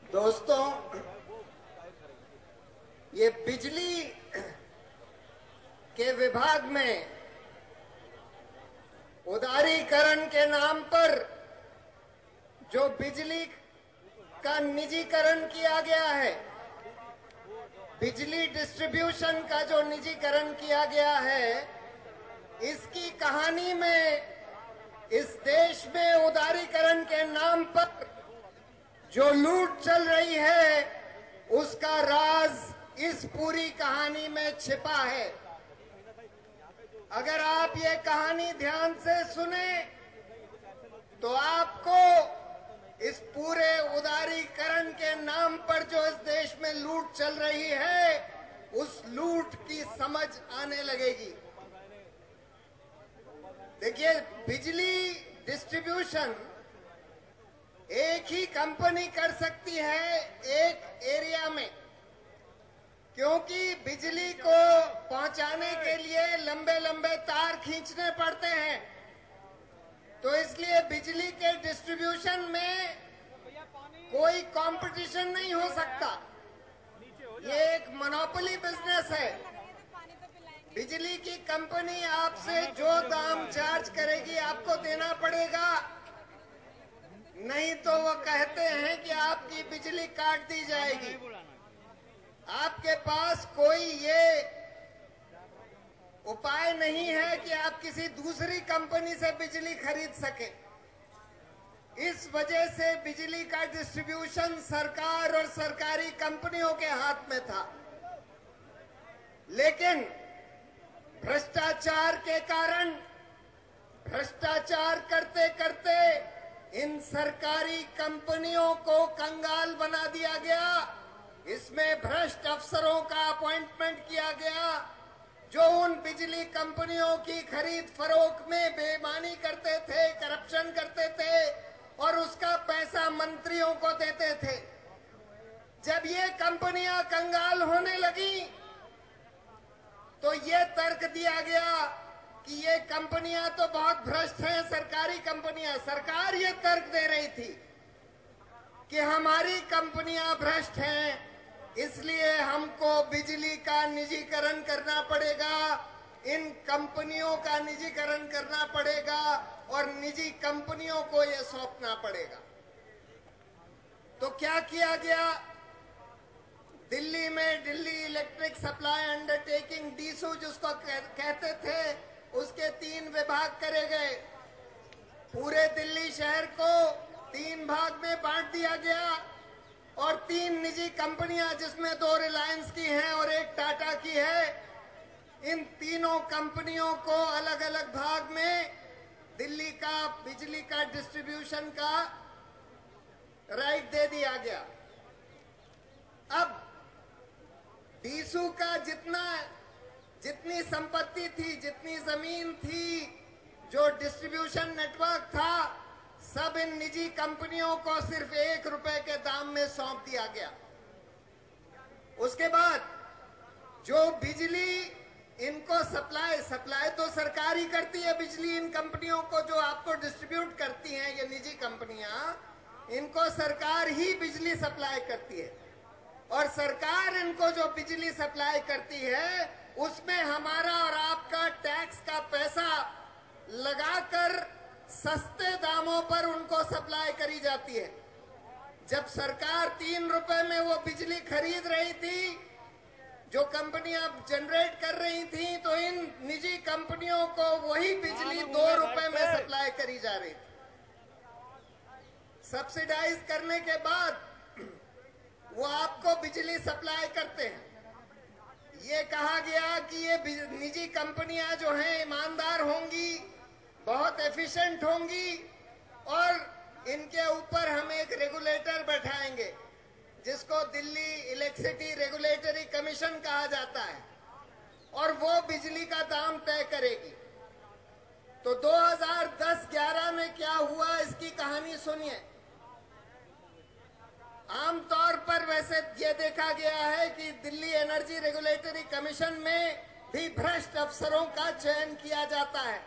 दोस्तों, ये बिजली के विभाग में उदारीकरण के नाम पर जो बिजली का निजीकरण किया गया है, बिजली डिस्ट्रीब्यूशन का जो निजीकरण किया गया है, इसकी कहानी में इस देश में उदारीकरण के नाम पर जो लूट चल रही है, उसका राज इस पूरी कहानी में छिपा है। अगर आप ये कहानी ध्यान से सुने तो आपको इस पूरे उदारीकरण के नाम पर जो इस देश में लूट चल रही है, उस लूट की समझ आने लगेगी। देखिए, बिजली डिस्ट्रीब्यूशन एक ही कंपनी कर सकती है एक एरिया में, क्योंकि बिजली को पहुंचाने के लिए लंबे लंबे तार खींचने पड़ते हैं। तो इसलिए बिजली के डिस्ट्रीब्यूशन में कोई कंपटीशन नहीं हो सकता। ये एक मोनोपोली बिजनेस है। बिजली की कंपनी आपसे जो दाम चार्ज करेगी आपको देना पड़ेगा, नहीं तो वो कहते हैं कि आपकी बिजली काट दी जाएगी। आपके पास कोई ये उपाय नहीं है कि आप किसी दूसरी कंपनी से बिजली खरीद सके। इस वजह से बिजली का डिस्ट्रीब्यूशन सरकार और सरकारी कंपनियों के हाथ में था। लेकिन भ्रष्टाचार के कारण, भ्रष्टाचार करते करते इन सरकारी कंपनियों को कंगाल बना दिया गया। इसमें भ्रष्ट अफसरों का अपॉइंटमेंट किया गया जो उन बिजली कंपनियों की खरीद फरोख्त में बेईमानी करते थे, करप्शन करते थे और उसका पैसा मंत्रियों को देते थे। जब ये कंपनियां कंगाल होने लगी तो ये तर्क दिया गया कि ये कंपनियां तो बहुत भ्रष्ट हैं, सरकारी कंपनियां। सरकार ये तर्क दे रही थी कि हमारी कंपनियां भ्रष्ट हैं, इसलिए हमको बिजली का निजीकरण करना पड़ेगा, इन कंपनियों का निजीकरण करना पड़ेगा और निजी कंपनियों को ये सौंपना पड़ेगा। तो क्या किया गया? दिल्ली में दिल्ली इलेक्ट्रिक सप्लाई अंडरटेकिंग, डीसू जिसको कहते थे, उसके 3 विभाग करे गए। पूरे दिल्ली शहर को 3 भाग में बांट दिया गया और 3 निजी कंपनियां, जिसमें 2 रिलायंस की हैं और 1 टाटा की है, इन तीनों कंपनियों को अलग अलग भाग में दिल्ली का बिजली का डिस्ट्रीब्यूशन का राइट दे दिया गया। अब डीसू का जितनी संपत्ति थी, जितनी जमीन थी, जो डिस्ट्रीब्यूशन नेटवर्क था, सब इन निजी कंपनियों को सिर्फ 1 रुपए के दाम में सौंप दिया गया। उसके बाद जो बिजली इनको सप्लाई तो सरकार ही करती है। बिजली इन कंपनियों को जो आपको डिस्ट्रीब्यूट करती हैं, ये निजी कंपनियां, इनको सरकार ही बिजली सप्लाई करती है और सरकार इनको जो बिजली सप्लाई करती है उसमें हमारा और आपका टैक्स का पैसा लगाकर सस्ते दामों पर उनको सप्लाई करी जाती है। जब सरकार 3 रुपए में वो बिजली खरीद रही थी, जो कंपनियां जनरेट कर रही थी, तो इन निजी कंपनियों को वही बिजली 2 रुपए में सप्लाई करी जा रही थी। सब्सिडाइज करने के बाद वो आपको बिजली सप्लाई करते हैं। ये कहा गया कि ये निजी कंपनियां जो हैं ईमानदार होंगी, बहुत एफिशिएंट होंगी और इनके ऊपर हम एक रेगुलेटर बैठाएंगे जिसको दिल्ली इलेक्ट्रिसिटी रेगुलेटरी कमीशन कहा जाता है और वो बिजली का दाम तय करेगी। तो 2010-11 में क्या हुआ, इसकी कहानी सुनिए। आमतौर पर वैसे ये देखा गया है कि दिल्ली एनर्जी रेगुलेटरी कमीशन में भी भ्रष्ट अफसरों का चयन किया जाता है।